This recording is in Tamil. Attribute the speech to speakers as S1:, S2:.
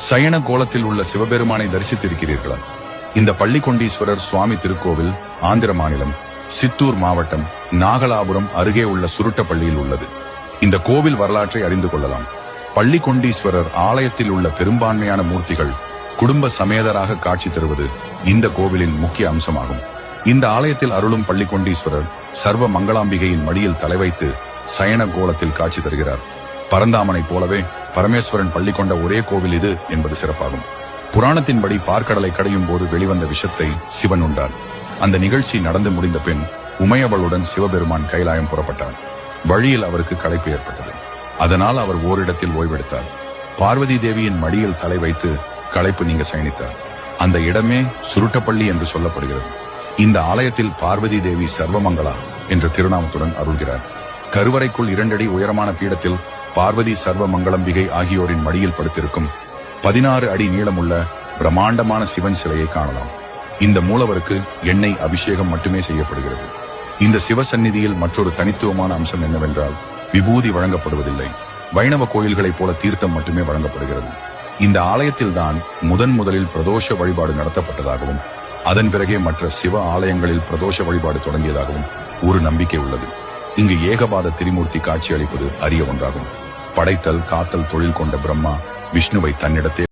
S1: சயன கோலத்தில் உள்ள சிவபெருமானை தரிசித்திருக்கிறீர்களா? இந்த பள்ளிக்கொண்டீஸ்வரர் சுவாமி திருக்கோவில் ஆந்திர மாநிலம் சித்தூர் மாவட்டம் நாகலாபுரம் அருகே உள்ள சுருட்டப்பள்ளியில் உள்ளது. இந்த கோவில் வரலாற்றை அறிந்து கொள்ளலாம். பள்ளிக்கொண்டீஸ்வரர் ஆலயத்தில் உள்ள பெரும்பான்மையான மூர்த்திகள் குடும்ப சமேதராக காட்சி தருவது இந்த கோவிலின் முக்கிய அம்சமாகும். இந்த ஆலயத்தில் அருளும் பள்ளிக்கொண்டீஸ்வரர் சர்வ மங்களாம்பிகையின் மடியில் தலை வைத்து சயன கோலத்தில் காட்சி தருகிறார். பரந்தாமனை போலவே பரமேஸ்வரன் பள்ளி கொண்ட ஒரே கோவில் இது என்பது சிறப்பாகும். புராணத்தின்படி பார்க்கடலை கடையும் போது வெளிவந்த விஷத்தை சிவன் உண்டார். அந்த நிகழ்ச்சி நடந்து முடிந்த பின் உமையவளுடன் சிவபெருமான் கைலாயம் புறப்பட்டார். வழியில் அவருக்கு களைப்பு ஏற்பட்டது. அதனால் அவர் ஓரிடத்தில் ஓய்வெடுத்தார். பார்வதி தேவியின் மடியில் தலை வைத்து களைப்பு நீங்க சயனித்தார். அந்த இடமே சுருட்டப்பள்ளி என்று சொல்லப்படுகிறது. இந்த ஆலயத்தில் பார்வதி தேவி சர்வமங்களா என்ற திருநாமத்துடன் அருள்கிறார். கருவறைக்குள் 2 அடி உயரமான பீடத்தில் பார்வதி சர்வமங்களம்பிகை ஆகியோரின் மடியில் படுத்திருக்கும் 16 அடி நீளமுள்ள பிரம்மாண்டமான சிவன் சிலையை காணலாம். இந்த மூலவருக்கு எண்ணெய் அபிஷேகம் மட்டுமே செய்யப்படுகிறது. இந்த சிவசந்நிதியில் மற்றொரு தனித்துவமான அம்சம் என்னவென்றால் விபூதி வழங்கப்படுவதில்லை. வைணவ கோயில்களைப் போல தீர்த்தம் மட்டுமே வழங்கப்படுகிறது. இந்த ஆலயத்தில் தான் முதலில் பிரதோஷ வழிபாடு நடத்தப்பட்டதாகவும் அதன் பிறகே மற்ற சிவ ஆலயங்களில் பிரதோஷ வழிபாடு தொடங்கியதாகவும் ஒரு நம்பிக்கை உள்ளது. இங்கு ஏகபாத திரிமூர்த்தி காட்சி அளிப்பது அரிய ஒன்றாகும். படைத்தல் காத்தல் தொழில் கொண்ட பிரம்மா விஷ்ணுவை தன்னிடத்தே